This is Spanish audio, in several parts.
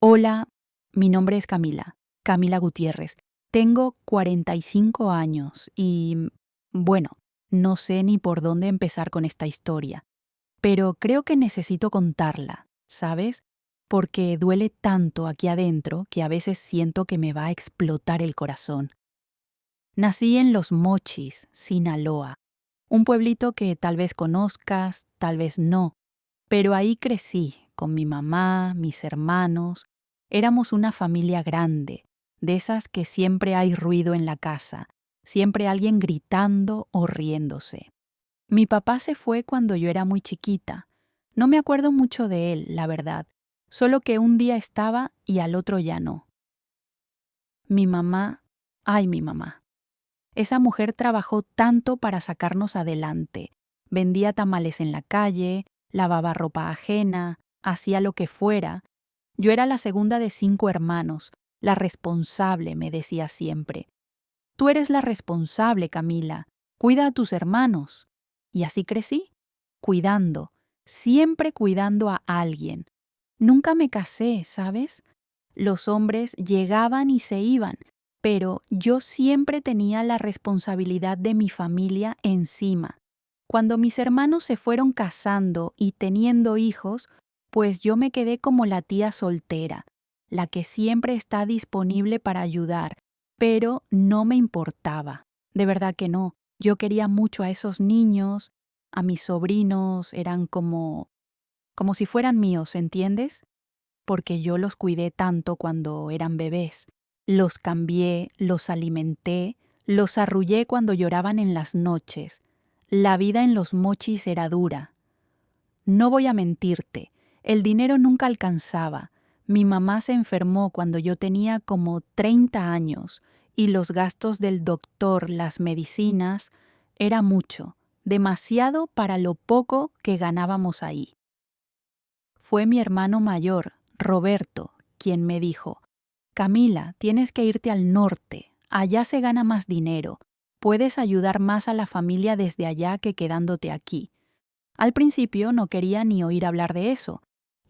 Hola, mi nombre es Camila, Camila Gutiérrez. Tengo 45 años y, bueno, no sé ni por dónde empezar con esta historia, pero creo que necesito contarla, ¿sabes? Porque duele tanto aquí adentro que a veces siento que me va a explotar el corazón. Nací en Los Mochis, Sinaloa, un pueblito que tal vez conozcas, tal vez no, pero ahí crecí con mi mamá, mis hermanos. Éramos una familia grande, de esas que siempre hay ruido en la casa, siempre alguien gritando o riéndose. Mi papá se fue cuando yo era muy chiquita. No me acuerdo mucho de él, la verdad, solo que un día estaba y al otro ya no. Mi mamá, ay mi mamá. Esa mujer trabajó tanto para sacarnos adelante. Vendía tamales en la calle, lavaba ropa ajena, hacía lo que fuera. Yo era la segunda de 5 hermanos, la responsable, me decía siempre. Tú eres la responsable, Camila. Cuida a tus hermanos. Y así crecí, cuidando, siempre cuidando a alguien. Nunca me casé, ¿sabes? Los hombres llegaban y se iban, pero yo siempre tenía la responsabilidad de mi familia encima. Cuando mis hermanos se fueron casando y teniendo hijos, pues yo me quedé como la tía soltera, la que siempre está disponible para ayudar, pero no me importaba. De verdad que no. Yo quería mucho a esos niños, a mis sobrinos, eran como si fueran míos, ¿entiendes? Porque yo los cuidé tanto cuando eran bebés. Los cambié, los alimenté, los arrullé cuando lloraban en las noches. La vida en Los Mochis era dura. No voy a mentirte, el dinero nunca alcanzaba. Mi mamá se enfermó cuando yo tenía como 30 años y los gastos del doctor, las medicinas, era mucho, demasiado para lo poco que ganábamos ahí. Fue mi hermano mayor, Roberto, quien me dijo, Camila, tienes que irte al norte, allá se gana más dinero, puedes ayudar más a la familia desde allá que quedándote aquí. Al principio no quería ni oír hablar de eso.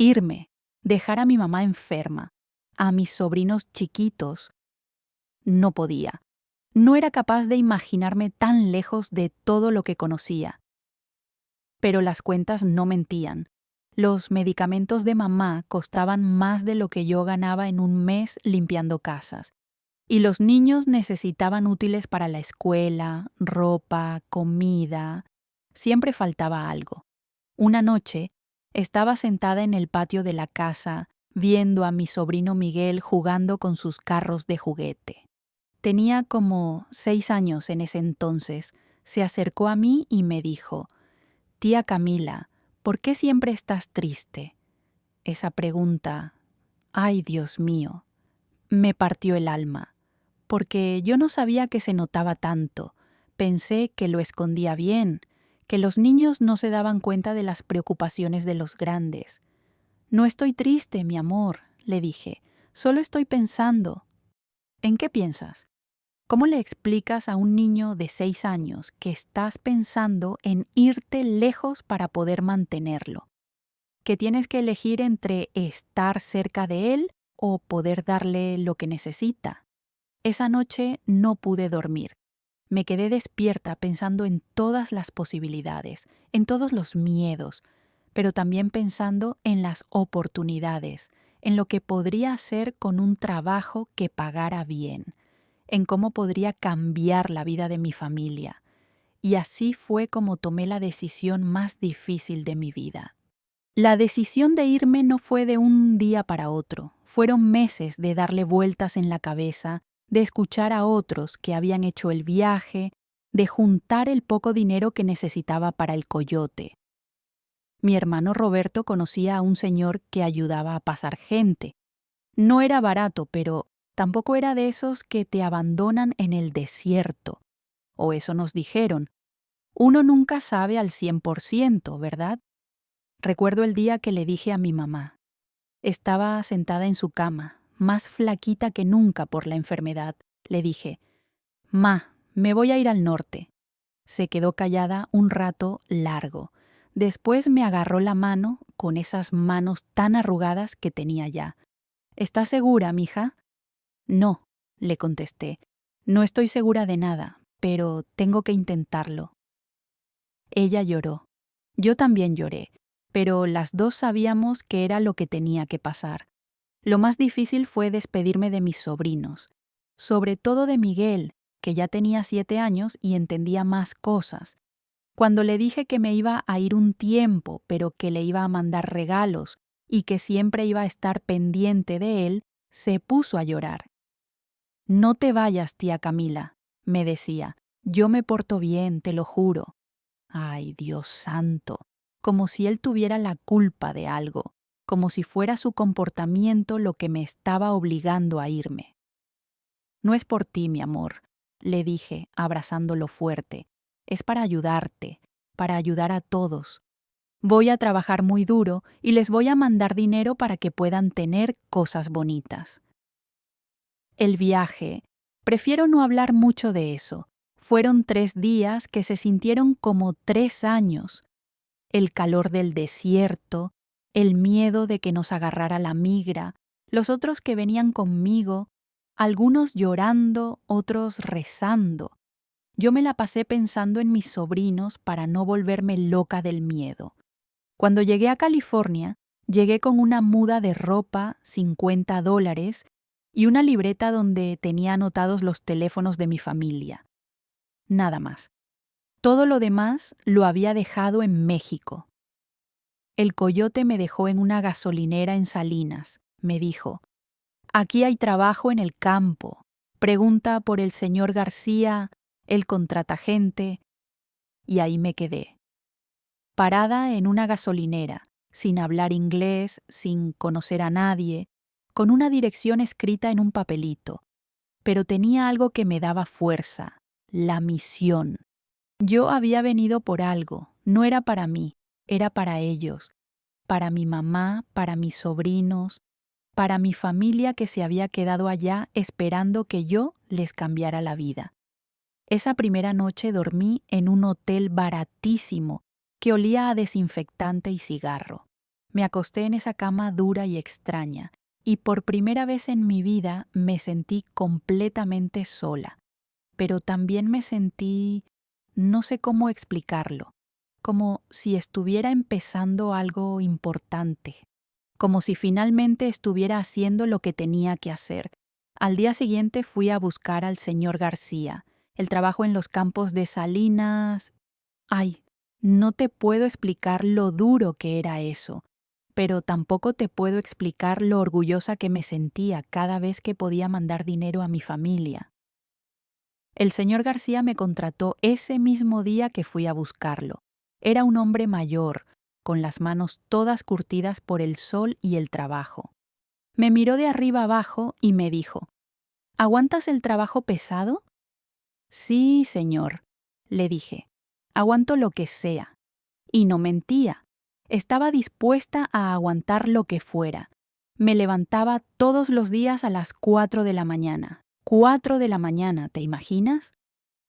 Irme, dejar a mi mamá enferma, a mis sobrinos chiquitos, no podía. No era capaz de imaginarme tan lejos de todo lo que conocía. Pero las cuentas no mentían. Los medicamentos de mamá costaban más de lo que yo ganaba en un mes limpiando casas. Y los niños necesitaban útiles para la escuela, ropa, comida. Siempre faltaba algo. Una noche, estaba sentada en el patio de la casa, viendo a mi sobrino Miguel jugando con sus carros de juguete. Tenía como 6 años en ese entonces. Se acercó a mí y me dijo, Tía Camila, ¿por qué siempre estás triste? Esa pregunta, ay Dios mío, me partió el alma, porque yo no sabía que se notaba tanto. Pensé que lo escondía bien, que los niños no se daban cuenta de las preocupaciones de los grandes. No estoy triste, mi amor, le dije, solo estoy pensando. ¿En qué piensas? ¿Cómo le explicas a un niño de 6 años que estás pensando en irte lejos para poder mantenerlo? Que tienes que elegir entre estar cerca de él o poder darle lo que necesita. Esa noche no pude dormir. Me quedé despierta pensando en todas las posibilidades, en todos los miedos, pero también pensando en las oportunidades, en lo que podría hacer con un trabajo que pagara bien, en cómo podría cambiar la vida de mi familia. Y así fue como tomé la decisión más difícil de mi vida. La decisión de irme no fue de un día para otro, fueron meses de darle vueltas en la cabeza, de escuchar a otros que habían hecho el viaje, de juntar el poco dinero que necesitaba para el coyote. Mi hermano Roberto conocía a un señor que ayudaba a pasar gente. No era barato, pero tampoco era de esos que te abandonan en el desierto. O eso nos dijeron. Uno nunca sabe al 100%, ¿verdad? Recuerdo el día que le dije a mi mamá. Estaba sentada en su cama, más flaquita que nunca por la enfermedad. Le dije, «Ma, me voy a ir al norte». Se quedó callada un rato largo. Después me agarró la mano con esas manos tan arrugadas que tenía ya. ¿Estás segura, mija? No, le contesté. No estoy segura de nada, pero tengo que intentarlo. Ella lloró. Yo también lloré, pero las dos sabíamos que era lo que tenía que pasar. Lo más difícil fue despedirme de mis sobrinos, sobre todo de Miguel, que ya tenía 7 años y entendía más cosas. Cuando le dije que me iba a ir un tiempo, pero que le iba a mandar regalos y que siempre iba a estar pendiente de él, se puso a llorar. No te vayas, tía Camila, me decía. Yo me porto bien, te lo juro. Ay, Dios santo, como si él tuviera la culpa de algo, como si fuera su comportamiento lo que me estaba obligando a irme. No es por ti, mi amor, le dije, abrazándolo fuerte. Es para ayudarte, para ayudar a todos. Voy a trabajar muy duro y les voy a mandar dinero para que puedan tener cosas bonitas. El viaje. Prefiero no hablar mucho de eso. Fueron 3 días que se sintieron como 3 años. El calor del desierto, el miedo de que nos agarrara la migra, los otros que venían conmigo, algunos llorando, otros rezando. Yo me la pasé pensando en mis sobrinos para no volverme loca del miedo. Cuando llegué a California, llegué con una muda de ropa, $50, y una libreta donde tenía anotados los teléfonos de mi familia. Nada más. Todo lo demás lo había dejado en México. El coyote me dejó en una gasolinera en Salinas. Me dijo, aquí hay trabajo en el campo. Pregunta por el señor García, él contrata gente. Y ahí me quedé. Parada en una gasolinera, sin hablar inglés, sin conocer a nadie, con una dirección escrita en un papelito. Pero tenía algo que me daba fuerza, la misión. Yo había venido por algo, no era para mí, era para ellos, para mi mamá, para mis sobrinos, para mi familia que se había quedado allá esperando que yo les cambiara la vida. Esa primera noche dormí en un hotel baratísimo que olía a desinfectante y cigarro. Me acosté en esa cama dura y extraña, y por primera vez en mi vida me sentí completamente sola. Pero también me sentí, no sé cómo explicarlo, como si estuviera empezando algo importante, como si finalmente estuviera haciendo lo que tenía que hacer. Al día siguiente fui a buscar al señor García. El trabajo en los campos de Salinas. Ay, no te puedo explicar lo duro que era eso, pero tampoco te puedo explicar lo orgullosa que me sentía cada vez que podía mandar dinero a mi familia. El señor García me contrató ese mismo día que fui a buscarlo. Era un hombre mayor, con las manos todas curtidas por el sol y el trabajo. Me miró de arriba abajo y me dijo, ¿aguantas el trabajo pesado? Sí, señor, le dije, aguanto lo que sea. Y no mentía. Estaba dispuesta a aguantar lo que fuera. Me levantaba todos los días a las 4 de la mañana. 4 de la mañana, ¿te imaginas?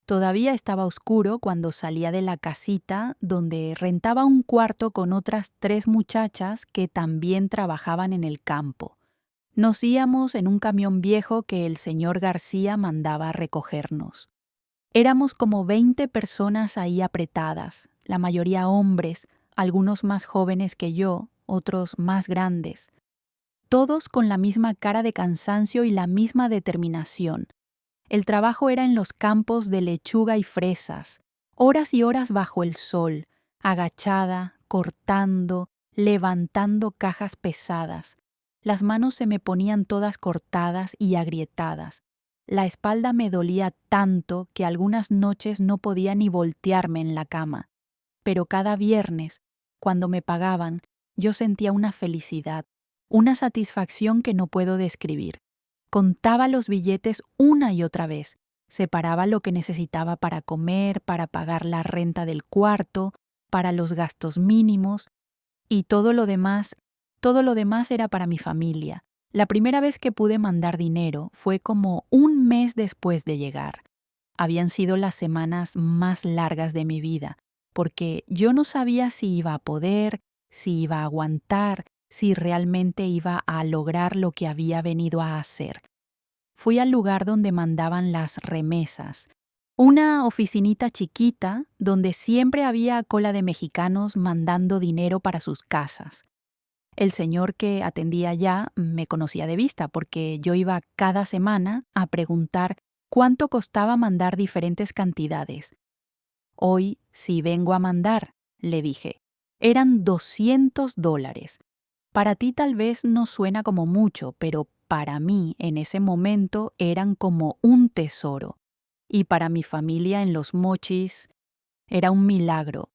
Todavía estaba oscuro cuando salía de la casita donde rentaba un cuarto con otras 3 muchachas que también trabajaban en el campo. Nos íbamos en un camión viejo que el señor García mandaba a recogernos. Éramos como 20 personas ahí apretadas, la mayoría hombres, algunos más jóvenes que yo, otros más grandes. Todos con la misma cara de cansancio y la misma determinación. El trabajo era en los campos de lechuga y fresas, horas y horas bajo el sol, agachada, cortando, levantando cajas pesadas. Las manos se me ponían todas cortadas y agrietadas. La espalda me dolía tanto que algunas noches no podía ni voltearme en la cama. Pero cada viernes, cuando me pagaban, yo sentía una felicidad, una satisfacción que no puedo describir. Contaba los billetes una y otra vez, separaba lo que necesitaba para comer, para pagar la renta del cuarto, para los gastos mínimos, y todo lo demás era para mi familia. La primera vez que pude mandar dinero fue como un mes después de llegar. Habían sido las semanas más largas de mi vida, porque yo no sabía si iba a poder, si iba a aguantar, si realmente iba a lograr lo que había venido a hacer. Fui al lugar donde mandaban las remesas, una oficinita chiquita donde siempre había cola de mexicanos mandando dinero para sus casas. El señor que atendía allá me conocía de vista porque yo iba cada semana a preguntar cuánto costaba mandar diferentes cantidades. Hoy sí vengo a mandar, le dije. Eran $200. Para ti tal vez no suena como mucho, pero para mí en ese momento eran como un tesoro. Y para mi familia en Los Mochis era un milagro.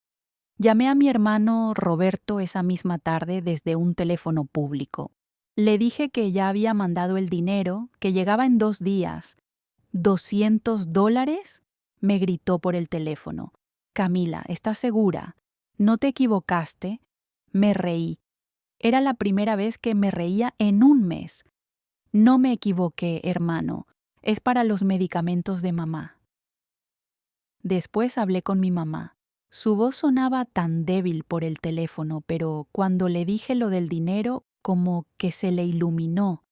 Llamé a mi hermano Roberto esa misma tarde desde un teléfono público. Le dije que ya había mandado el dinero, que llegaba en 2 días. ¿$200? Me gritó por el teléfono. Camila, ¿estás segura? ¿No te equivocaste? Me reí. Era la primera vez que me reía en un mes. No me equivoqué, hermano. Es para los medicamentos de mamá. Después hablé con mi mamá. Su voz sonaba tan débil por el teléfono, pero cuando le dije lo del dinero, como que se le iluminó.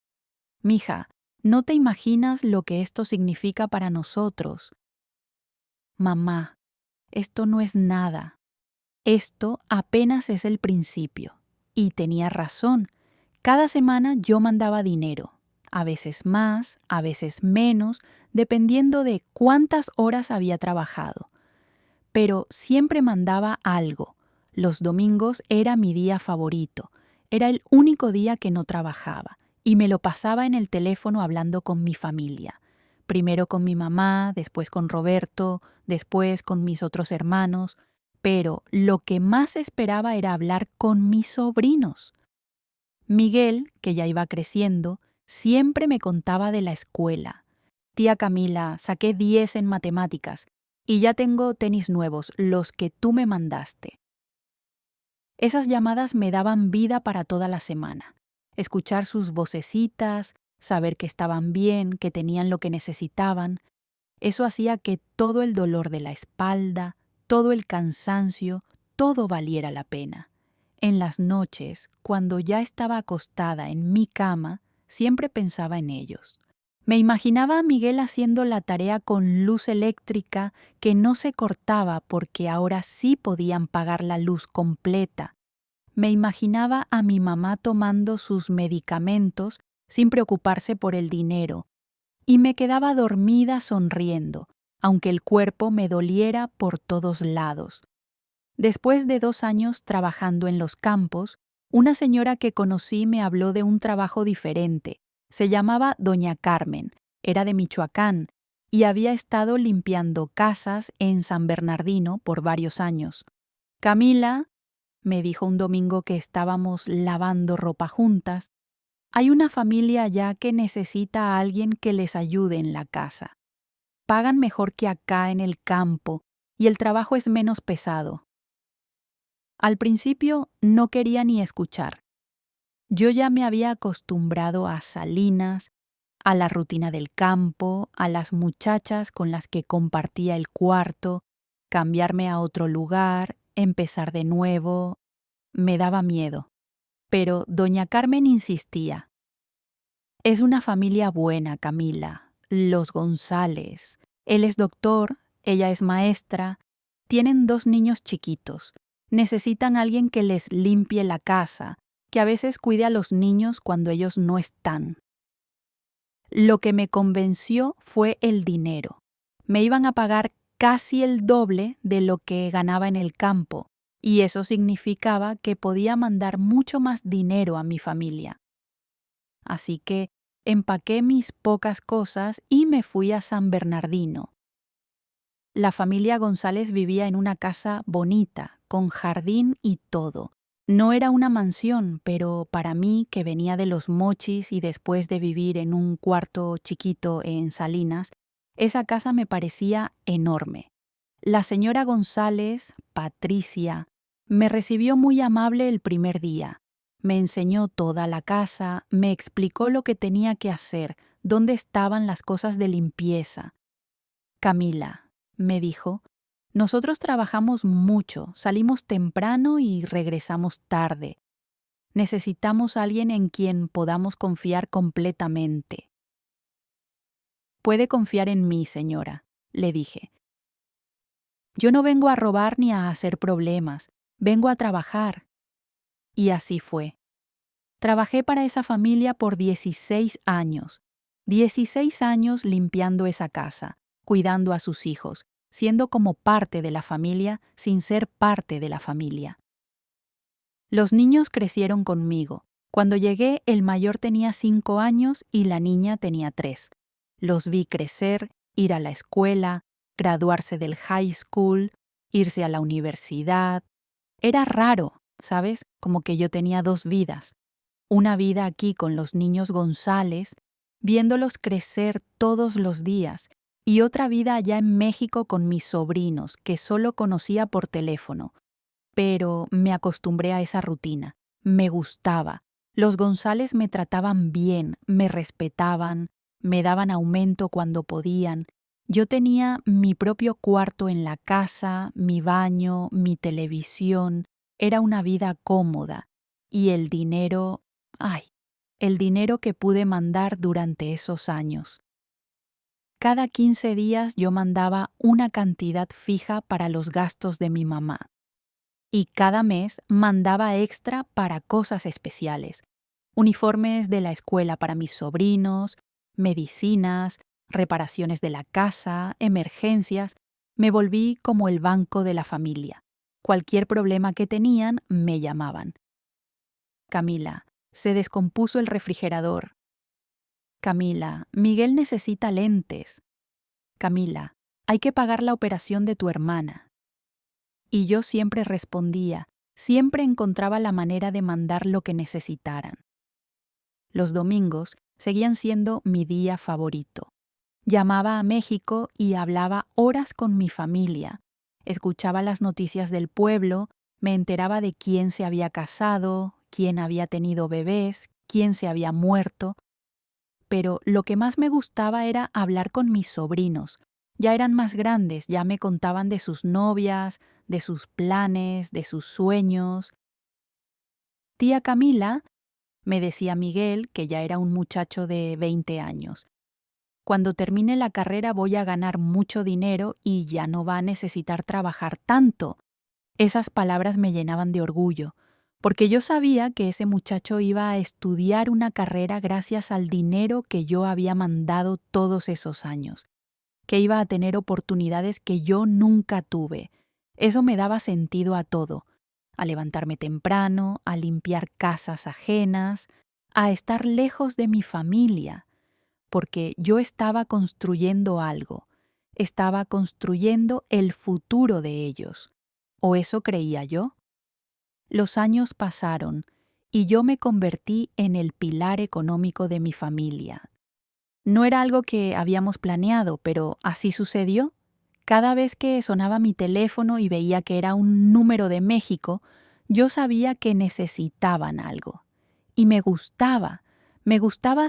Mija, no te imaginas lo que esto significa para nosotros. Mamá, esto no es nada. Esto apenas es el principio. Y tenía razón. Cada semana yo mandaba dinero. A veces más, a veces menos, dependiendo de cuántas horas había trabajado. Pero siempre mandaba algo. Los domingos era mi día favorito. Era el único día que no trabajaba y me lo pasaba en el teléfono hablando con mi familia. Primero con mi mamá, después con Roberto, después con mis otros hermanos, pero lo que más esperaba era hablar con mis sobrinos. Miguel, que ya iba creciendo, siempre me contaba de la escuela. Tía Camila, saqué 10 en matemáticas y ya tengo tenis nuevos, los que tú me mandaste. Esas llamadas me daban vida para toda la semana. Escuchar sus vocecitas, saber que estaban bien, que tenían lo que necesitaban, eso hacía que todo el dolor de la espalda, todo el cansancio, todo valiera la pena. En las noches, cuando ya estaba acostada en mi cama, siempre pensaba en ellos. Me imaginaba a Miguel haciendo la tarea con luz eléctrica que no se cortaba porque ahora sí podían pagar la luz completa. Me imaginaba a mi mamá tomando sus medicamentos sin preocuparse por el dinero, y me quedaba dormida sonriendo, aunque el cuerpo me doliera por todos lados. Después de 2 años trabajando en los campos, una señora que conocí me habló de un trabajo diferente. Se llamaba Doña Carmen, era de Michoacán y había estado limpiando casas en San Bernardino por varios años. Camila, me dijo un domingo que estábamos lavando ropa juntas, hay una familia allá que necesita a alguien que les ayude en la casa. Pagan mejor que acá en el campo y el trabajo es menos pesado. Al principio no quería ni escuchar. Yo ya me había acostumbrado a Salinas, a la rutina del campo, a las muchachas con las que compartía el cuarto, cambiarme a otro lugar, empezar de nuevo. Me daba miedo. Pero doña Carmen insistía. Es una familia buena, Camila. Los González. Él es doctor, ella es maestra. Tienen 2 niños chiquitos. Necesitan a alguien que les limpie la casa, que a veces cuide a los niños cuando ellos no están. Lo que me convenció fue el dinero. Me iban a pagar casi el doble de lo que ganaba en el campo, y eso significaba que podía mandar mucho más dinero a mi familia. Así que empaqué mis pocas cosas y me fui a San Bernardino. La familia González vivía en una casa bonita, con jardín y todo. No era una mansión, pero para mí, que venía de Los Mochis y después de vivir en un cuarto chiquito en Salinas, esa casa me parecía enorme. La señora González, Patricia, me recibió muy amable el primer día. Me enseñó toda la casa, me explicó lo que tenía que hacer, dónde estaban las cosas de limpieza. Camila, me dijo, nosotros trabajamos mucho, salimos temprano y regresamos tarde. Necesitamos a alguien en quien podamos confiar completamente. Puede confiar en mí, señora, le dije. Yo no vengo a robar ni a hacer problemas, vengo a trabajar. Y así fue. Trabajé para esa familia por 16 años. 16 años limpiando esa casa, cuidando a sus hijos, siendo como parte de la familia sin ser parte de la familia. Los niños crecieron conmigo. Cuando llegué, el mayor tenía 5 años y la niña tenía 3. Los vi crecer, ir a la escuela, graduarse del high school, irse a la universidad. Era raro, ¿sabes? Como que yo tenía 2 vidas. Una vida aquí con los niños González, viéndolos crecer todos los días, y otra vida allá en México con mis sobrinos, que solo conocía por teléfono. Pero me acostumbré a esa rutina. Me gustaba. Los González me trataban bien, me respetaban, me daban aumento cuando podían. Yo tenía mi propio cuarto en la casa, mi baño, mi televisión. Era una vida cómoda. Y el dinero, ay, el dinero que pude mandar durante esos años. Cada 15 días yo mandaba una cantidad fija para los gastos de mi mamá. Y cada mes mandaba extra para cosas especiales. Uniformes de la escuela para mis sobrinos, medicinas, reparaciones de la casa, emergencias. Me volví como el banco de la familia. Cualquier problema que tenían, me llamaban. Camila, se descompuso el refrigerador. Camila, Miguel necesita lentes. Camila, hay que pagar la operación de tu hermana. Y yo siempre respondía, siempre encontraba la manera de mandar lo que necesitaran. Los domingos seguían siendo mi día favorito. Llamaba a México y hablaba horas con mi familia. Escuchaba las noticias del pueblo, me enteraba de quién se había casado, quién había tenido bebés, quién se había muerto. Pero lo que más me gustaba era hablar con mis sobrinos. Ya eran más grandes, ya me contaban de sus novias, de sus planes, de sus sueños. Tía Camila, me decía Miguel, que ya era un muchacho de 20 años, cuando termine la carrera voy a ganar mucho dinero y ya no va a necesitar trabajar tanto. Esas palabras me llenaban de orgullo, porque yo sabía que ese muchacho iba a estudiar una carrera gracias al dinero que yo había mandado todos esos años, que iba a tener oportunidades que yo nunca tuve. Eso me daba sentido a todo, a levantarme temprano, a limpiar casas ajenas, a estar lejos de mi familia, porque yo estaba construyendo algo, estaba construyendo el futuro de ellos. ¿O eso creía yo? Los años pasaron y yo me convertí en el pilar económico de mi familia. No era algo que habíamos planeado, pero así sucedió. Cada vez que sonaba mi teléfono y veía que era un número de México, yo sabía que necesitaban algo. Y me gustaba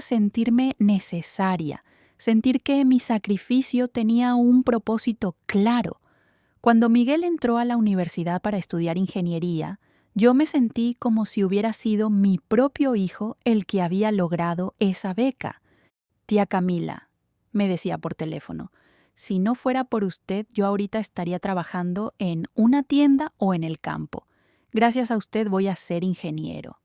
sentirme necesaria, sentir que mi sacrificio tenía un propósito claro. Cuando Miguel entró a la universidad para estudiar ingeniería, yo me sentí como si hubiera sido mi propio hijo el que había logrado esa beca. Tía Camila, me decía por teléfono, si no fuera por usted, yo ahorita estaría trabajando en una tienda o en el campo. Gracias a usted voy a ser ingeniero.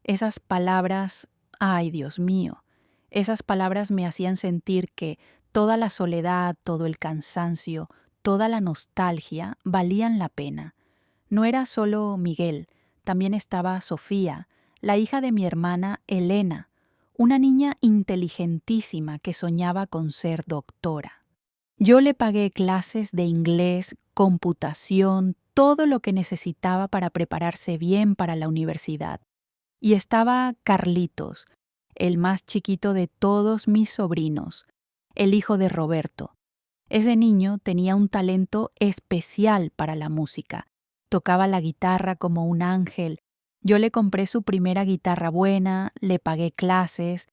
Esas palabras, ay Dios mío, esas palabras me hacían sentir que toda la soledad, todo el cansancio, toda la nostalgia valían la pena. No era solo Miguel, también estaba Sofía, la hija de mi hermana Elena, una niña inteligentísima que soñaba con ser doctora. Yo le pagué clases de inglés, computación, todo lo que necesitaba para prepararse bien para la universidad. Y estaba Carlitos, el más chiquito de todos mis sobrinos, el hijo de Roberto. Ese niño tenía un talento especial para la música. Tocaba la guitarra como un ángel. Yo le compré su primera guitarra buena, le pagué clases,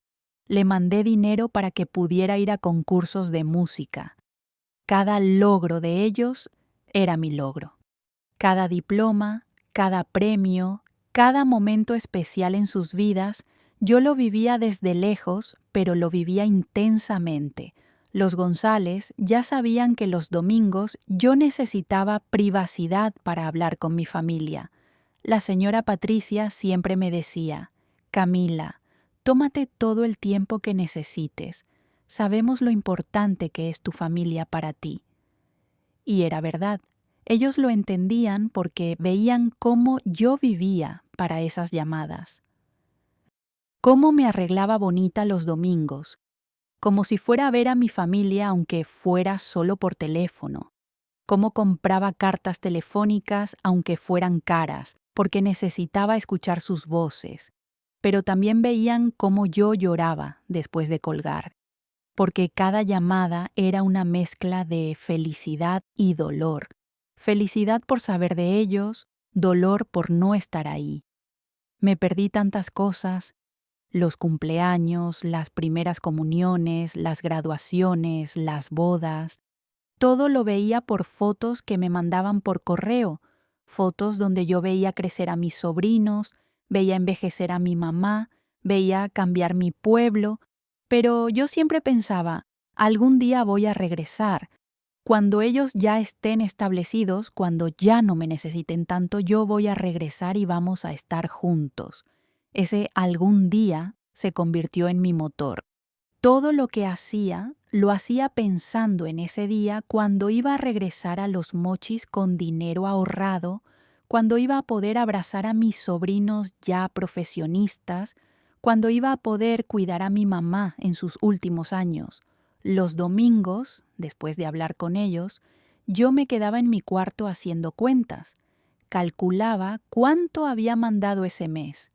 le mandé dinero para que pudiera ir a concursos de música. Cada logro de ellos era mi logro. Cada diploma, cada premio, Cada momento especial en sus vidas, yo lo vivía desde lejos, pero lo vivía intensamente. Los González ya sabían que los domingos yo necesitaba privacidad para hablar con mi familia. La señora Patricia siempre me decía: Camila, tómate todo el tiempo que necesites. Sabemos lo importante que es tu familia para ti. Y era verdad. Ellos lo entendían porque veían cómo yo vivía para esas llamadas. Cómo me arreglaba bonita los domingos, como si fuera a ver a mi familia aunque fuera solo por teléfono. Cómo compraba cartas telefónicas aunque fueran caras, porque necesitaba escuchar sus voces. Pero también veían cómo yo lloraba después de colgar, porque cada llamada era una mezcla de felicidad y dolor. Felicidad por saber de ellos, dolor por no estar ahí. Me perdí tantas cosas: los cumpleaños, las primeras comuniones, las graduaciones, las bodas. Todo lo veía por fotos que me mandaban por correo, fotos donde yo veía crecer a mis sobrinos, veía envejecer a mi mamá, veía cambiar mi pueblo, pero yo siempre pensaba, algún día voy a regresar. Cuando ellos ya estén establecidos, cuando ya no me necesiten tanto, yo voy a regresar y vamos a estar juntos. Ese algún día se convirtió en mi motor. Todo lo que hacía, lo hacía pensando en ese día cuando iba a regresar a Los Mochis con dinero ahorrado, cuando iba a poder abrazar a mis sobrinos ya profesionistas, cuando iba a poder cuidar a mi mamá en sus últimos años. Los domingos, después de hablar con ellos, yo me quedaba en mi cuarto haciendo cuentas. Calculaba cuánto había mandado ese mes,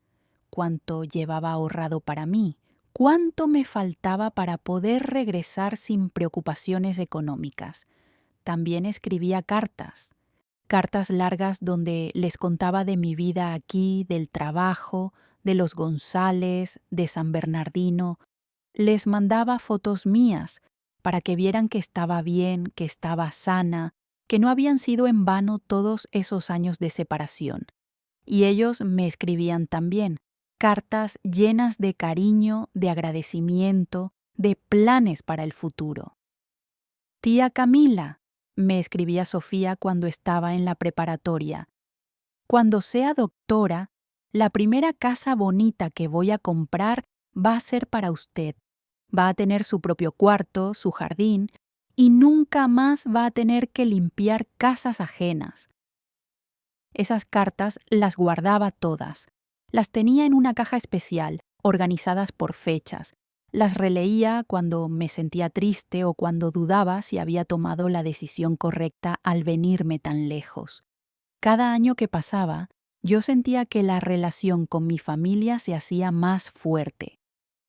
cuánto llevaba ahorrado para mí, cuánto me faltaba para poder regresar sin preocupaciones económicas. También escribía cartas, cartas largas donde les contaba de mi vida aquí, del trabajo, de los González, de San Bernardino. Les mandaba fotos mías para que vieran que estaba bien, que estaba sana, que no habían sido en vano todos esos años de separación. Y ellos me escribían también cartas llenas de cariño, de agradecimiento, de planes para el futuro. Tía Camila, me escribía Sofía cuando estaba en la preparatoria, cuando sea doctora, la primera casa bonita que voy a comprar va a ser para usted. Va a tener su propio cuarto, su jardín, y nunca más va a tener que limpiar casas ajenas. Esas cartas las guardaba todas. Las tenía en una caja especial, organizadas por fechas. Las releía cuando me sentía triste o cuando dudaba si había tomado la decisión correcta al venirme tan lejos. Cada año que pasaba, yo sentía que la relación con mi familia se hacía más fuerte.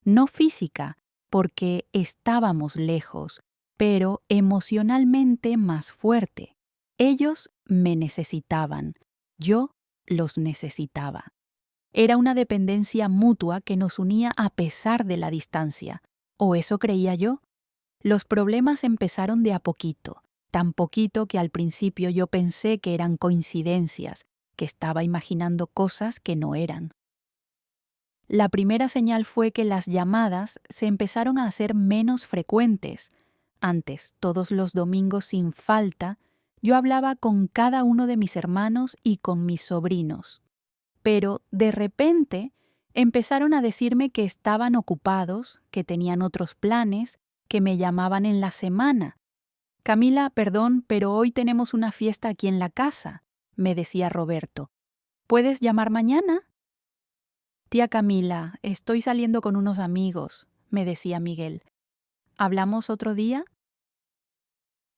No física, porque estábamos lejos, pero emocionalmente más fuerte. Ellos me necesitaban, yo los necesitaba. Era una dependencia mutua que nos unía a pesar de la distancia, o eso creía yo. Los problemas empezaron de a poquito, tan poquito que al principio yo pensé que eran coincidencias, que estaba imaginando cosas que no eran. La primera señal fue que las llamadas se empezaron a hacer menos frecuentes. Antes, todos los domingos sin falta, yo hablaba con cada uno de mis hermanos y con mis sobrinos. Pero, de repente, empezaron a decirme que estaban ocupados, que tenían otros planes, que me llamaban en la semana. Camila, perdón, pero hoy tenemos una fiesta aquí en la casa, me decía Roberto. ¿Puedes llamar mañana? Tía Camila, estoy saliendo con unos amigos, me decía Miguel. ¿Hablamos otro día?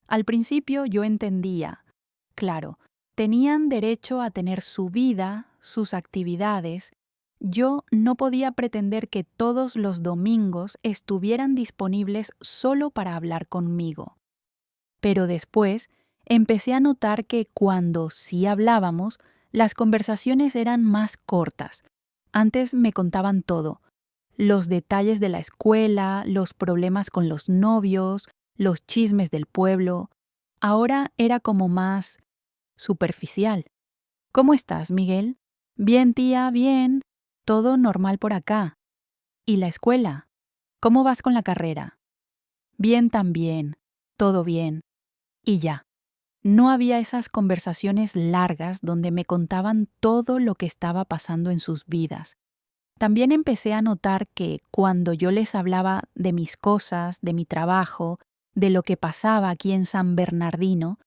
Al principio yo entendía. Claro, tenían derecho a tener su vida, sus actividades. Yo no podía pretender que todos los domingos estuvieran disponibles solo para hablar conmigo. Pero después empecé a notar que cuando sí hablábamos, las conversaciones eran más cortas. Antes me contaban todo: los detalles de la escuela, los problemas con los novios, los chismes del pueblo. Ahora era como más superficial. ¿Cómo estás, Miguel? Bien, tía, bien. Todo normal por acá. ¿Y la escuela? ¿Cómo vas con la carrera? Bien también. Todo bien. Y ya. No había esas conversaciones largas donde me contaban todo lo que estaba pasando en sus vidas. También empecé a notar que cuando yo les hablaba de mis cosas, de mi trabajo, de lo que pasaba aquí en San Bernardino,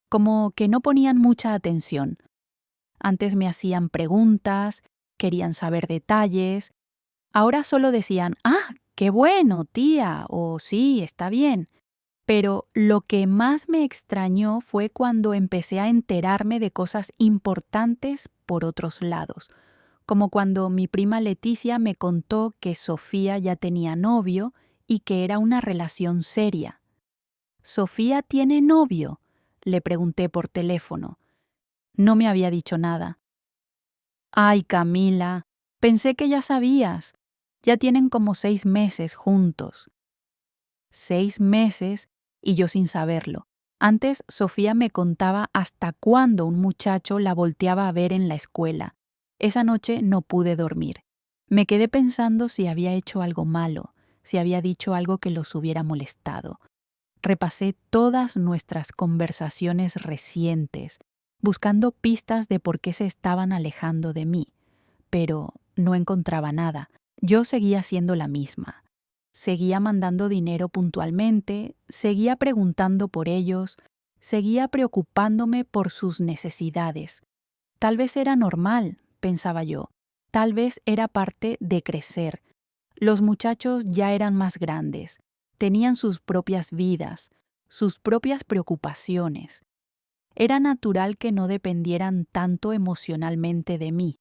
como que no ponían mucha atención. Antes me hacían preguntas, querían saber detalles. Ahora solo decían, ah, qué bueno, tía, o sí, está bien. Pero lo que más me extrañó fue cuando empecé a enterarme de cosas importantes por otros lados, como cuando mi prima Leticia me contó que Sofía ya tenía novio y que era una relación seria. ¿Sofía tiene novio? Le pregunté por teléfono. No me había dicho nada. Ay, Camila, pensé que ya sabías. Ya tienen como 6 meses juntos. 6 meses y yo sin saberlo. Antes, Sofía me contaba hasta cuándo un muchacho la volteaba a ver en la escuela. Esa noche no pude dormir. Me quedé pensando si había hecho algo malo, si había dicho algo que los hubiera molestado. Repasé todas nuestras conversaciones recientes, buscando pistas de por qué se estaban alejando de mí, pero no encontraba nada. Yo seguía siendo la misma. Seguía mandando dinero puntualmente, seguía preguntando por ellos, seguía preocupándome por sus necesidades. Tal vez era normal, pensaba yo. Tal vez era parte de crecer. Los muchachos ya eran más grandes, tenían sus propias vidas, sus propias preocupaciones. Era natural que no dependieran tanto emocionalmente de mí,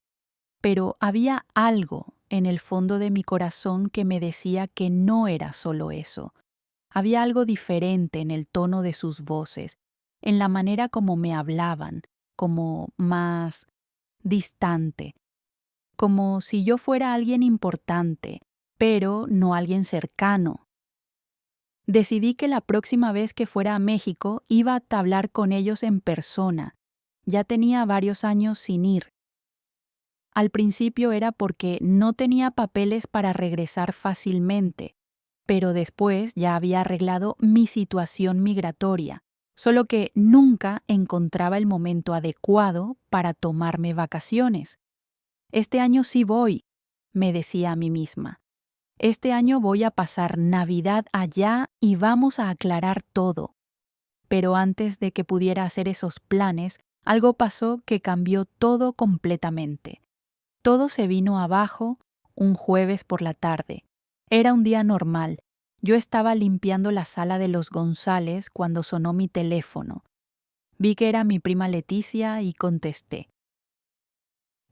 pero había algo en el fondo de mi corazón que me decía que no era solo eso. Había algo diferente en el tono de sus voces, en la manera como me hablaban, como más distante, como si yo fuera alguien importante, pero no alguien cercano. Decidí que la próxima vez que fuera a México iba a hablar con ellos en persona. Ya tenía varios años sin ir. Al principio era porque no tenía papeles para regresar fácilmente, pero después ya había arreglado mi situación migratoria, solo que nunca encontraba el momento adecuado para tomarme vacaciones. Este año sí voy, me decía a mí misma. Este año voy a pasar Navidad allá y vamos a aclarar todo. Pero antes de que pudiera hacer esos planes, algo pasó que cambió todo completamente. Todo se vino abajo un jueves por la tarde. Era un día normal. Yo estaba limpiando la sala de los González cuando sonó mi teléfono. Vi que era mi prima Leticia y contesté.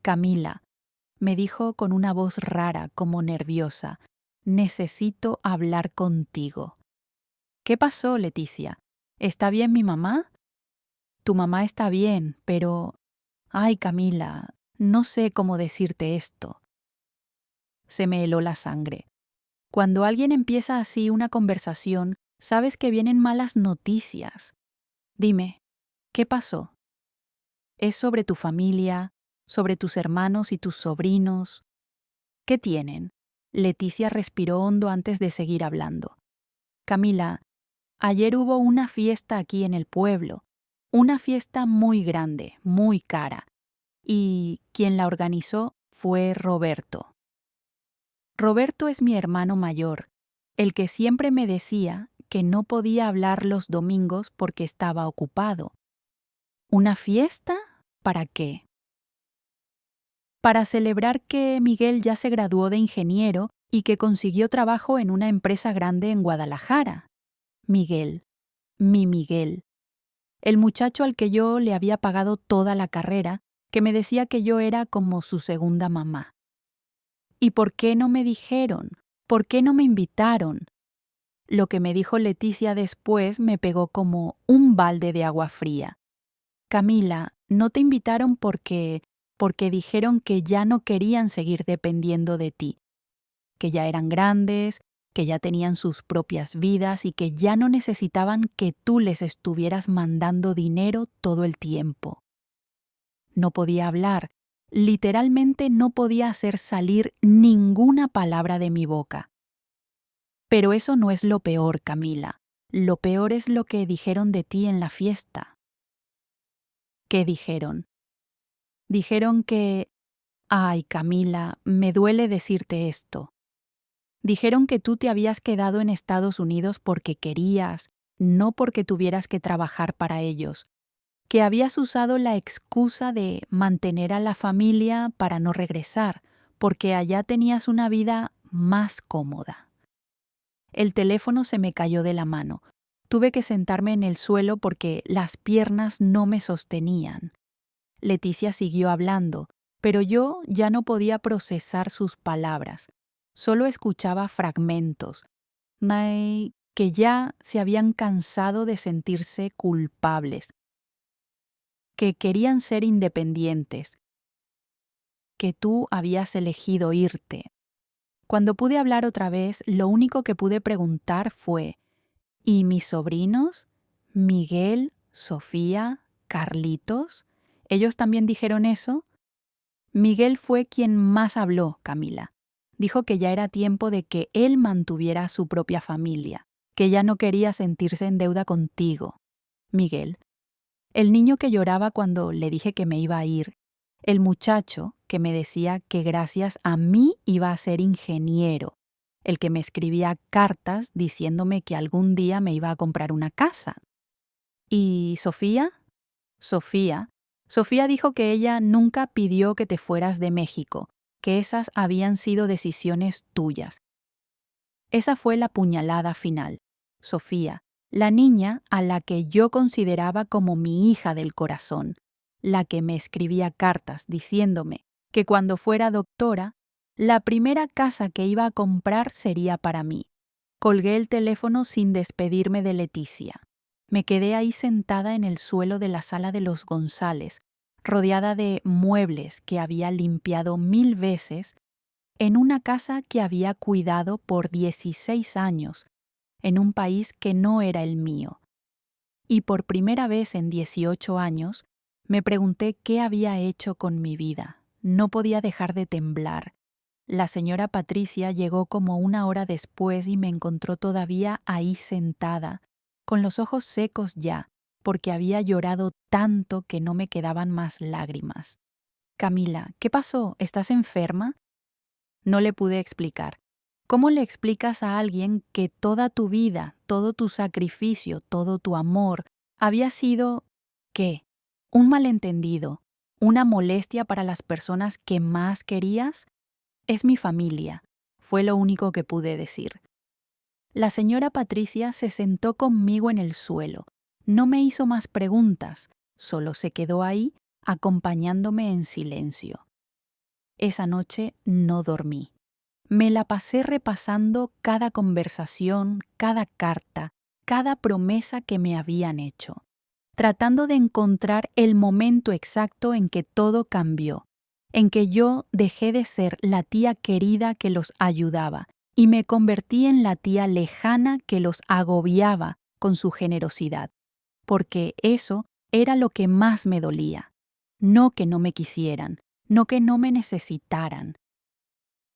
Camila, me dijo con una voz rara, como nerviosa, necesito hablar contigo. ¿Qué pasó, Leticia? ¿Está bien mi mamá? Tu mamá está bien, pero... Ay, Camila, no sé cómo decirte esto. Se me heló la sangre. Cuando alguien empieza así una conversación, sabes que vienen malas noticias. Dime, ¿qué pasó? ¿Es sobre tu familia, sobre tus hermanos y tus sobrinos? ¿Qué tienen? Leticia respiró hondo antes de seguir hablando. Camila, ayer hubo una fiesta aquí en el pueblo, una fiesta muy grande, muy cara, y quien la organizó fue Roberto. Roberto es mi hermano mayor, el que siempre me decía que no podía hablar los domingos porque estaba ocupado. ¿Una fiesta? ¿Para qué? Para celebrar que Miguel ya se graduó de ingeniero y que consiguió trabajo en una empresa grande en Guadalajara. Miguel, mi Miguel, el muchacho al que yo le había pagado toda la carrera, que me decía que yo era como su segunda mamá. ¿Y por qué no me dijeron? ¿Por qué no me invitaron? Lo que me dijo Leticia después me pegó como un balde de agua fría. Camila, no te invitaron porque dijeron que ya no querían seguir dependiendo de ti, que ya eran grandes, que ya tenían sus propias vidas y que ya no necesitaban que tú les estuvieras mandando dinero todo el tiempo. No podía hablar, Literalmente no podía hacer salir ninguna palabra de mi boca. Pero eso no es lo peor, Camila. Lo peor es lo que dijeron de ti en la fiesta. ¿Qué dijeron? Dijeron que... Ay, Camila, me duele decirte esto. Dijeron que tú te habías quedado en Estados Unidos porque querías, no porque tuvieras que trabajar para ellos, que habías usado la excusa de mantener a la familia para no regresar, porque allá tenías una vida más cómoda. El teléfono se me cayó de la mano. Tuve que sentarme en el suelo porque las piernas no me sostenían. Leticia siguió hablando, pero yo ya no podía procesar sus palabras. Solo escuchaba fragmentos, que ya se habían cansado de sentirse culpables, que querían ser independientes, que tú habías elegido irte. Cuando pude hablar otra vez, lo único que pude preguntar fue: ¿y mis sobrinos? ¿Miguel, Sofía, Carlitos? ¿Ellos también dijeron eso? Miguel fue quien más habló, Camila. Dijo que ya era tiempo de que él mantuviera a su propia familia, que ya no quería sentirse en deuda contigo. Miguel, el niño que lloraba cuando le dije que me iba a ir, el muchacho que me decía que gracias a mí iba a ser ingeniero, el que me escribía cartas diciéndome que algún día me iba a comprar una casa. ¿Y Sofía? Sofía dijo que ella nunca pidió que te fueras de México, que esas habían sido decisiones tuyas. Esa fue la puñalada final. Sofía, la niña a la que yo consideraba como mi hija del corazón, la que me escribía cartas diciéndome que cuando fuera doctora, la primera casa que iba a comprar sería para mí. Colgué el teléfono sin despedirme de Leticia. Me quedé ahí sentada en el suelo de la sala de los González, rodeada de muebles que había limpiado 1000 veces, en una casa que había cuidado por 16 años, en un país que no era el mío. Y por primera vez en 18 años, me pregunté qué había hecho con mi vida. No podía dejar de temblar. La señora Patricia llegó como 1 hora después y me encontró todavía ahí sentada, con los ojos secos ya, porque había llorado tanto que no me quedaban más lágrimas. Camila, ¿qué pasó? ¿Estás enferma? No le pude explicar. ¿Cómo le explicas a alguien que toda tu vida, todo tu sacrificio, todo tu amor había sido, ¿qué? ¿Un malentendido? ¿Una molestia para las personas que más querías? Es mi familia, fue lo único que pude decir. La señora Patricia se sentó conmigo en el suelo. No me hizo más preguntas, solo se quedó ahí, acompañándome en silencio. Esa noche no dormí. Me la pasé repasando cada conversación, cada carta, cada promesa que me habían hecho, tratando de encontrar el momento exacto en que todo cambió, en que yo dejé de ser la tía querida que los ayudaba y me convertí en la tía lejana que los agobiaba con su generosidad, porque eso era lo que más me dolía. No que no me quisieran, no que no me necesitaran.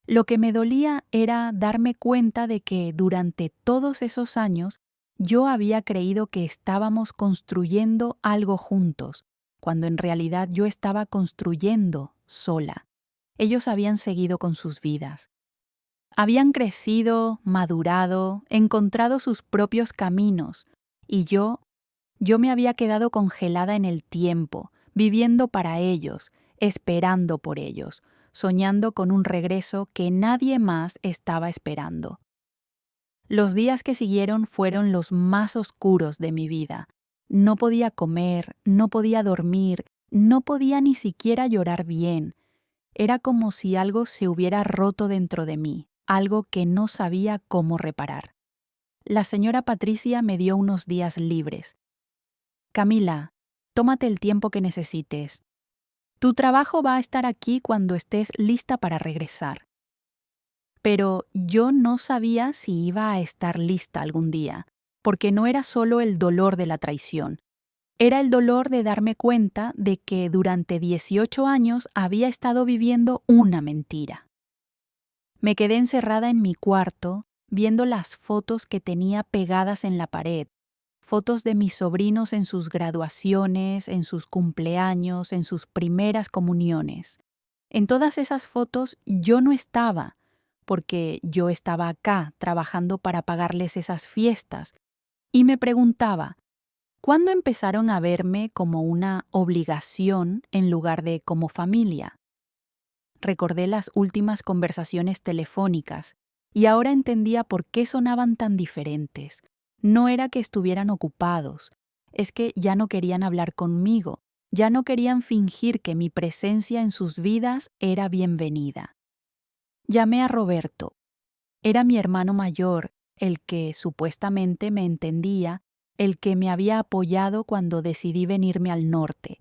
Lo que me dolía era darme cuenta de que durante todos esos años yo había creído que estábamos construyendo algo juntos, cuando en realidad yo estaba construyendo sola. Ellos habían seguido con sus vidas. Habían crecido, madurado, encontrado sus propios caminos, y yo me había quedado congelada en el tiempo, viviendo para ellos, esperando por ellos, soñando con un regreso que nadie más estaba esperando. Los días que siguieron fueron los más oscuros de mi vida. No podía comer, no podía dormir, no podía ni siquiera llorar bien. Era como si algo se hubiera roto dentro de mí, algo que no sabía cómo reparar. La señora Patricia me dio unos días libres. Camila, tómate el tiempo que necesites. Tu trabajo va a estar aquí cuando estés lista para regresar. Pero yo no sabía si iba a estar lista algún día, porque no era solo el dolor de la traición. Era el dolor de darme cuenta de que durante 18 años había estado viviendo una mentira. Me quedé encerrada en mi cuarto, viendo las fotos que tenía pegadas en la pared, fotos de mis sobrinos en sus graduaciones, en sus cumpleaños, en sus primeras comuniones. En todas esas fotos yo no estaba, porque yo estaba acá trabajando para pagarles esas fiestas, y me preguntaba, ¿cuándo empezaron a verme como una obligación en lugar de como familia? Recordé las últimas conversaciones telefónicas y ahora entendía por qué sonaban tan diferentes. No era que estuvieran ocupados, es que ya no querían hablar conmigo, ya no querían fingir que mi presencia en sus vidas era bienvenida. Llamé a Roberto. Era mi hermano mayor, el que supuestamente me entendía, el que me había apoyado cuando decidí venirme al norte.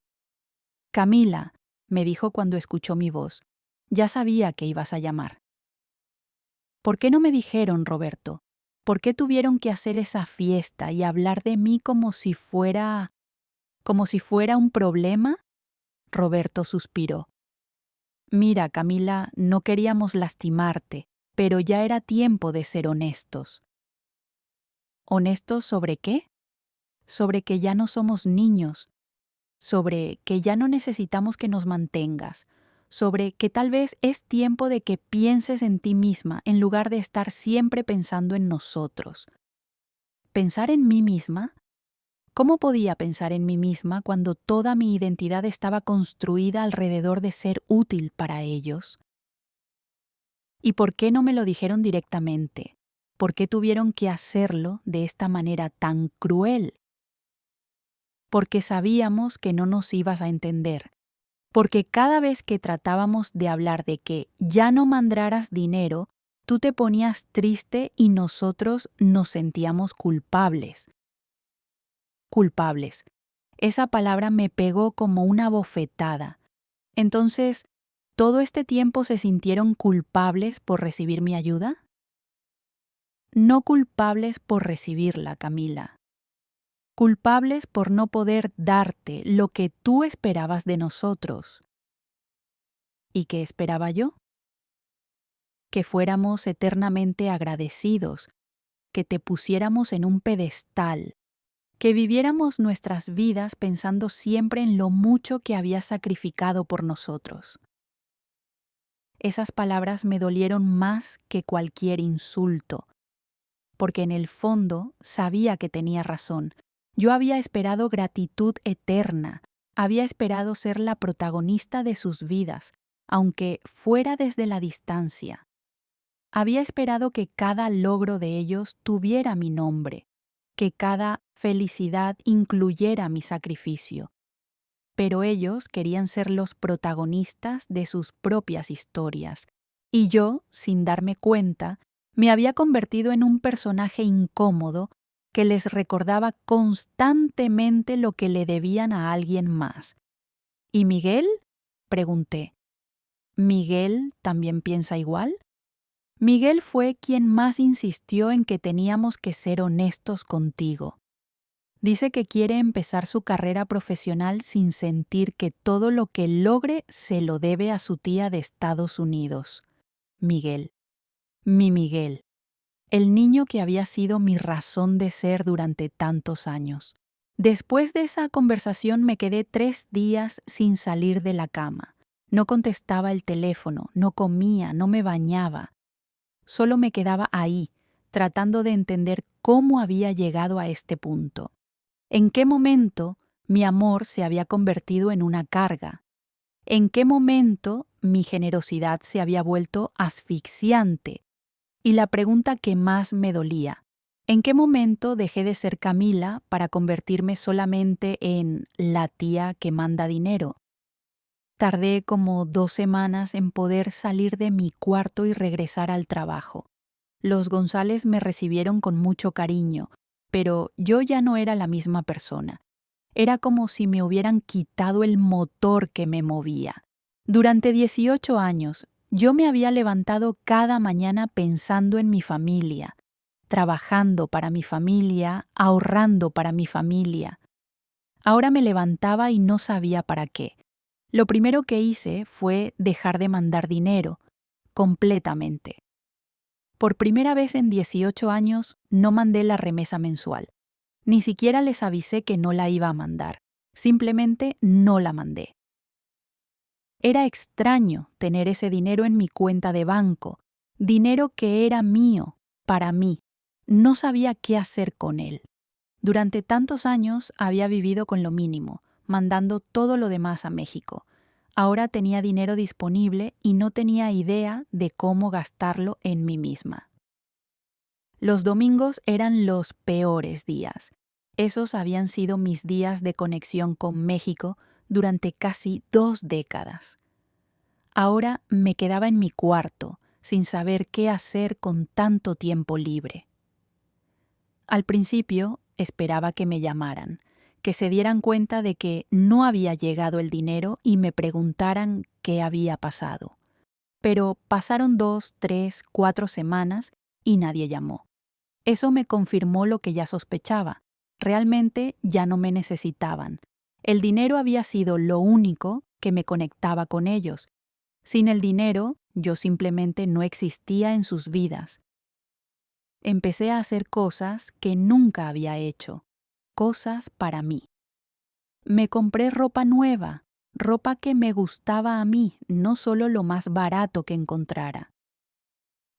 Camila, me dijo cuando escuchó mi voz, ya sabía que ibas a llamar. ¿Por qué no me dijeron, Roberto? ¿Por qué tuvieron que hacer esa fiesta y hablar de mí como si fuera un problema? Roberto suspiró. Mira, Camila, no queríamos lastimarte, pero ya era tiempo de ser honestos. ¿Honestos sobre qué? Sobre que ya no somos niños, sobre que ya no necesitamos que nos mantengas, sobre que tal vez es tiempo de que pienses en ti misma en lugar de estar siempre pensando en nosotros. ¿Pensar en mí misma? ¿Cómo podía pensar en mí misma cuando toda mi identidad estaba construida alrededor de ser útil para ellos? ¿Y por qué no me lo dijeron directamente? ¿Por qué tuvieron que hacerlo de esta manera tan cruel? Porque sabíamos que no nos ibas a entender. Porque cada vez que tratábamos de hablar de que ya no mandaras dinero, tú te ponías triste y nosotros nos sentíamos culpables. Culpables. Esa palabra me pegó como una bofetada. Entonces, ¿todo este tiempo se sintieron culpables por recibir mi ayuda? No culpables por recibirla, Camila. Culpables por no poder darte lo que tú esperabas de nosotros. ¿Y qué esperaba yo? Que fuéramos eternamente agradecidos, que te pusiéramos en un pedestal, que viviéramos nuestras vidas pensando siempre en lo mucho que habías sacrificado por nosotros. Esas palabras me dolieron más que cualquier insulto, porque en el fondo sabía que tenía razón. Yo había esperado gratitud eterna, había esperado ser la protagonista de sus vidas, aunque fuera desde la distancia. Había esperado que cada logro de ellos tuviera mi nombre, que cada felicidad incluyera mi sacrificio. Pero ellos querían ser los protagonistas de sus propias historias, y yo, sin darme cuenta, me había convertido en un personaje incómodo que les recordaba constantemente lo que le debían a alguien más. ¿Y Miguel? Pregunté. ¿Miguel también piensa igual? Miguel fue quien más insistió en que teníamos que ser honestos contigo. Dice que quiere empezar su carrera profesional sin sentir que todo lo que logre se lo debe a su tía de Estados Unidos. Miguel. Mi Miguel. El niño que había sido mi razón de ser durante tantos años. Después de esa conversación me quedé 3 días sin salir de la cama. No contestaba el teléfono, no comía, no me bañaba. Solo me quedaba ahí, tratando de entender cómo había llegado a este punto. ¿En qué momento mi amor se había convertido en una carga? ¿En qué momento mi generosidad se había vuelto asfixiante? Y la pregunta que más me dolía, ¿en qué momento dejé de ser Camila para convertirme solamente en la tía que manda dinero? Tardé como 2 semanas en poder salir de mi cuarto y regresar al trabajo. Los González me recibieron con mucho cariño, pero yo ya no era la misma persona. Era como si me hubieran quitado el motor que me movía. Durante 18 años, yo me había levantado cada mañana pensando en mi familia, trabajando para mi familia, ahorrando para mi familia. Ahora me levantaba y no sabía para qué. Lo primero que hice fue dejar de mandar dinero, completamente. Por primera vez en 18 años no mandé la remesa mensual. Ni siquiera les avisé que no la iba a mandar. Simplemente no la mandé. Era extraño tener ese dinero en mi cuenta de banco, dinero que era mío, para mí. No sabía qué hacer con él. Durante tantos años había vivido con lo mínimo, mandando todo lo demás a México. Ahora tenía dinero disponible y no tenía idea de cómo gastarlo en mí misma. Los domingos eran los peores días. Esos habían sido mis días de conexión con México durante casi 2 décadas. Ahora me quedaba en mi cuarto, sin saber qué hacer con tanto tiempo libre. Al principio esperaba que me llamaran, que se dieran cuenta de que no había llegado el dinero y me preguntaran qué había pasado. Pero pasaron 2, 3, 4 semanas y nadie llamó. Eso me confirmó lo que ya sospechaba. Realmente ya no me necesitaban. El dinero había sido lo único que me conectaba con ellos. Sin el dinero, yo simplemente no existía en sus vidas. Empecé a hacer cosas que nunca había hecho, cosas para mí. Me compré ropa nueva, ropa que me gustaba a mí, no solo lo más barato que encontrara.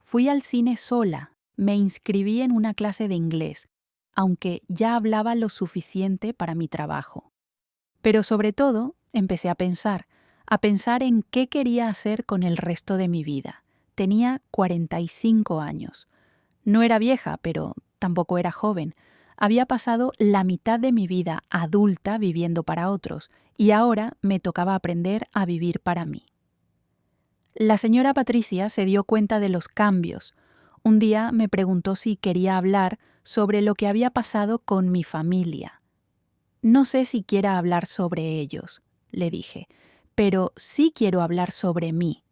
Fui al cine sola, me inscribí en una clase de inglés, aunque ya hablaba lo suficiente para mi trabajo. Pero sobre todo, empecé a pensar en qué quería hacer con el resto de mi vida. Tenía 45 años. No era vieja, pero tampoco era joven. Había pasado la mitad de mi vida adulta viviendo para otros, y ahora me tocaba aprender a vivir para mí. La señora Patricia se dio cuenta de los cambios. Un día me preguntó si quería hablar sobre lo que había pasado con mi familia. No sé si quiera hablar sobre ellos, le dije, pero sí quiero hablar sobre mí.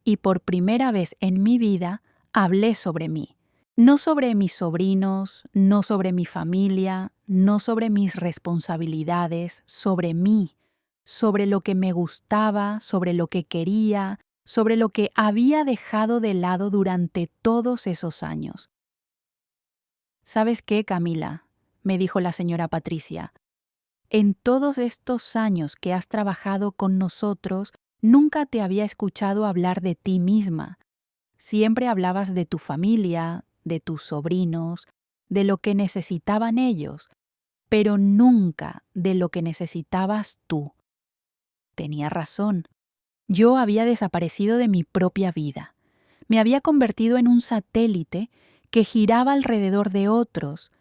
Y por primera vez en mi vida hablé sobre mí. No sobre mis sobrinos, no sobre mi familia, no sobre mis responsabilidades, sobre mí, sobre lo que me gustaba, sobre lo que quería, sobre lo que había dejado de lado durante todos esos años. ¿Sabes qué, Camila?, me dijo la señora Patricia. En todos estos años que has trabajado con nosotros, nunca te había escuchado hablar de ti misma. Siempre hablabas de tu familia, de tus sobrinos, de lo que necesitaban ellos, pero nunca de lo que necesitabas tú. Tenía razón. Yo había desaparecido de mi propia vida. Me había convertido en un satélite que giraba alrededor de otros,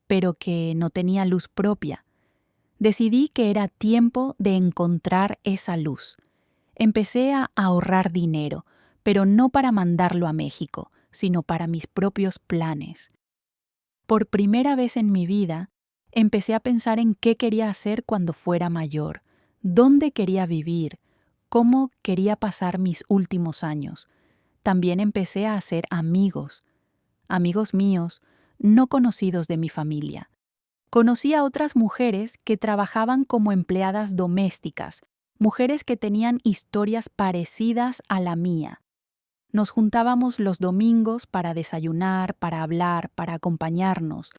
pero que no tenía luz propia. Decidí que era tiempo de encontrar esa luz. Empecé a ahorrar dinero, pero no para mandarlo a México, sino para mis propios planes. Por primera vez en mi vida, empecé a pensar en qué quería hacer cuando fuera mayor, dónde quería vivir, cómo quería pasar mis últimos años. También empecé a hacer amigos míos, no conocidos de mi familia. Conocí a otras mujeres que trabajaban como empleadas domésticas, mujeres que tenían historias parecidas a la mía. Nos juntábamos los domingos para desayunar, para hablar, para acompañarnos.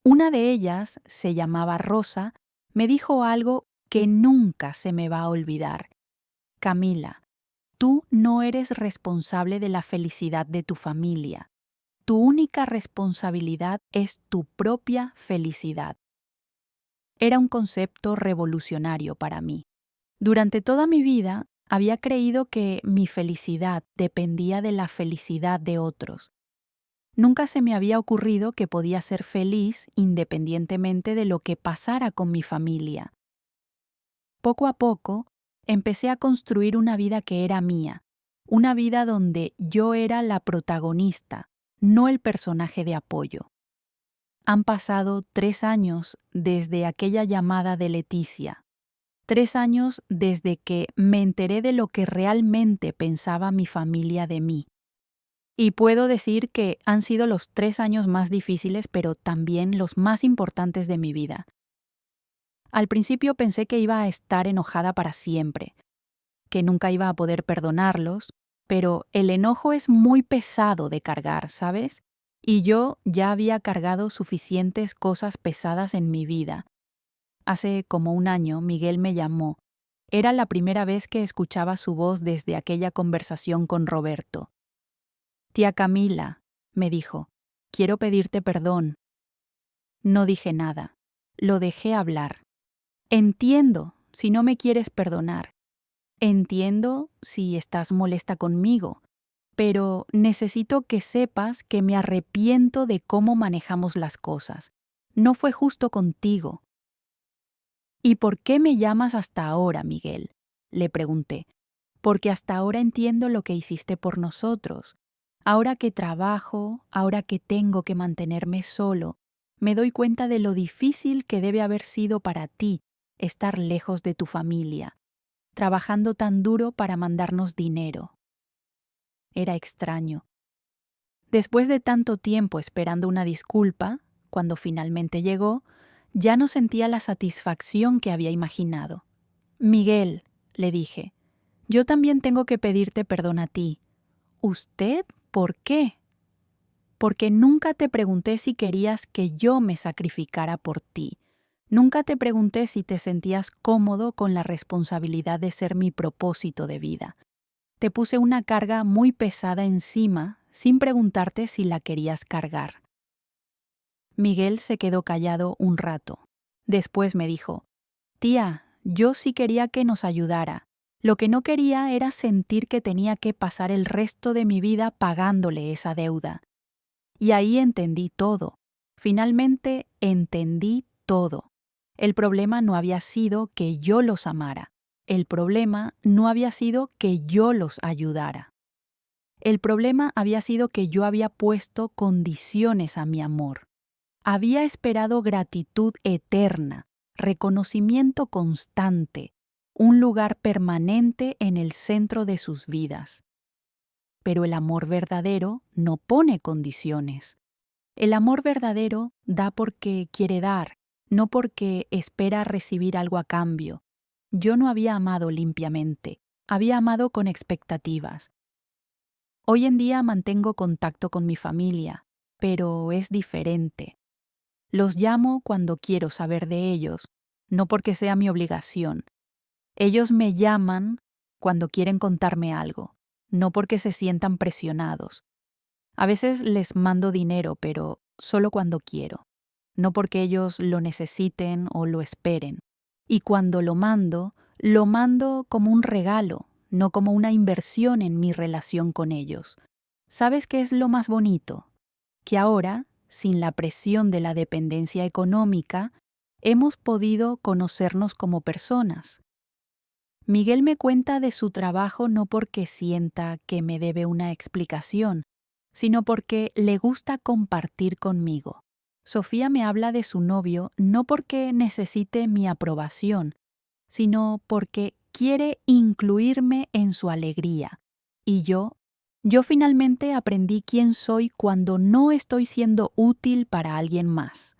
Una de ellas, se llamaba Rosa, me dijo algo que nunca se me va a olvidar. Camila, tú no eres responsable de la felicidad de tu familia. Tu única responsabilidad es tu propia felicidad. Era un concepto revolucionario para mí. Durante toda mi vida había creído que mi felicidad dependía de la felicidad de otros. Nunca se me había ocurrido que podía ser feliz independientemente de lo que pasara con mi familia. Poco a poco, empecé a construir una vida que era mía, una vida donde yo era la protagonista, no el personaje de apoyo. Han pasado 3 años desde aquella llamada de Leticia. 3 años desde que me enteré de lo que realmente pensaba mi familia de mí. Y puedo decir que han sido los 3 años más difíciles, pero también los más importantes de mi vida. Al principio pensé que iba a estar enojada para siempre, que nunca iba a poder perdonarlos, pero el enojo es muy pesado de cargar, ¿sabes? Y yo ya había cargado suficientes cosas pesadas en mi vida. Hace como un año, Miguel me llamó. Era la primera vez que escuchaba su voz desde aquella conversación con Roberto. Tía Camila, me dijo, quiero pedirte perdón. No dije nada. Lo dejé hablar. Entiendo si no me quieres perdonar. Entiendo si estás molesta conmigo, pero necesito que sepas que me arrepiento de cómo manejamos las cosas. No fue justo contigo. ¿Y por qué me llamas hasta ahora, Miguel? Le pregunté. Porque hasta ahora entiendo lo que hiciste por nosotros. Ahora que trabajo, ahora que tengo que mantenerme solo, me doy cuenta de lo difícil que debe haber sido para ti estar lejos de tu familia, trabajando tan duro para mandarnos dinero. Era extraño. Después de tanto tiempo esperando una disculpa, cuando finalmente llegó, ya no sentía la satisfacción que había imaginado. Miguel, le dije, yo también tengo que pedirte perdón a ti. ¿Usted? ¿Por qué? Porque nunca te pregunté si querías que yo me sacrificara por ti. Nunca te pregunté si te sentías cómodo con la responsabilidad de ser mi propósito de vida. Te puse una carga muy pesada encima sin preguntarte si la querías cargar. Miguel se quedó callado un rato. Después me dijo, tía, yo sí quería que nos ayudara. Lo que no quería era sentir que tenía que pasar el resto de mi vida pagándole esa deuda. Y ahí entendí todo. Finalmente entendí todo. El problema no había sido que yo los amara. El problema no había sido que yo los ayudara. El problema había sido que yo había puesto condiciones a mi amor. Había esperado gratitud eterna, reconocimiento constante, un lugar permanente en el centro de sus vidas. Pero el amor verdadero no pone condiciones. El amor verdadero da porque quiere dar, no porque espera recibir algo a cambio. Yo no había amado limpiamente, había amado con expectativas. Hoy en día mantengo contacto con mi familia, pero es diferente. Los llamo cuando quiero saber de ellos, no porque sea mi obligación. Ellos me llaman cuando quieren contarme algo, no porque se sientan presionados. A veces les mando dinero, pero solo cuando quiero, no porque ellos lo necesiten o lo esperen. Y cuando lo mando como un regalo, no como una inversión en mi relación con ellos. ¿Sabes qué es lo más bonito? Que ahora, sin la presión de la dependencia económica, hemos podido conocernos como personas. Miguel me cuenta de su trabajo no porque sienta que me debe una explicación, sino porque le gusta compartir conmigo. Sofía me habla de su novio no porque necesite mi aprobación, sino porque quiere incluirme en su alegría. Y yo finalmente aprendí quién soy cuando no estoy siendo útil para alguien más.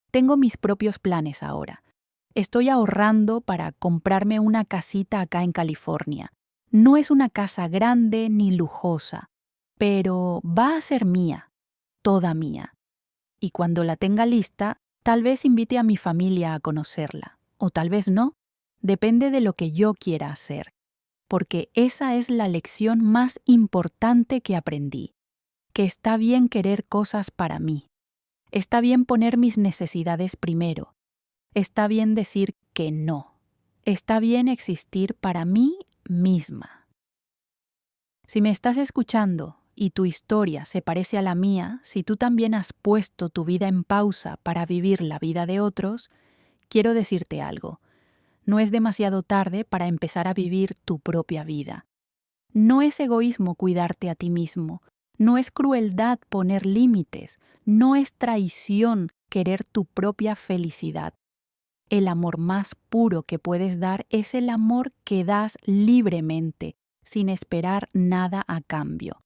Tengo mis propios planes ahora. Estoy ahorrando para comprarme una casita acá en California. No es una casa grande ni lujosa, pero va a ser mía, toda mía. Y cuando la tenga lista, tal vez invite a mi familia a conocerla, o tal vez no. Depende de lo que yo quiera hacer, porque esa es la lección más importante que aprendí, que está bien querer cosas para mí. Está bien poner mis necesidades primero. Está bien decir que no. Está bien existir para mí misma. Si me estás escuchando y tu historia se parece a la mía, si tú también has puesto tu vida en pausa para vivir la vida de otros, quiero decirte algo. No es demasiado tarde para empezar a vivir tu propia vida. No es egoísmo cuidarte a ti mismo. No es crueldad poner límites. No es traición querer tu propia felicidad. El amor más puro que puedes dar es el amor que das libremente, sin esperar nada a cambio.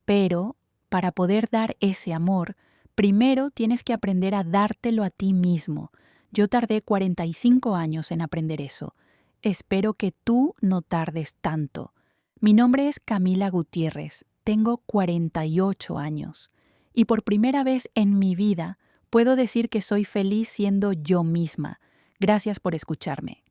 Pero, para poder dar ese amor, primero tienes que aprender a dártelo a ti mismo. Yo tardé 45 años en aprender eso. Espero que tú no tardes tanto. Mi nombre es Camila Gutiérrez. Tengo 48 años. Y por primera vez en mi vida puedo decir que soy feliz siendo yo misma. Gracias por escucharme.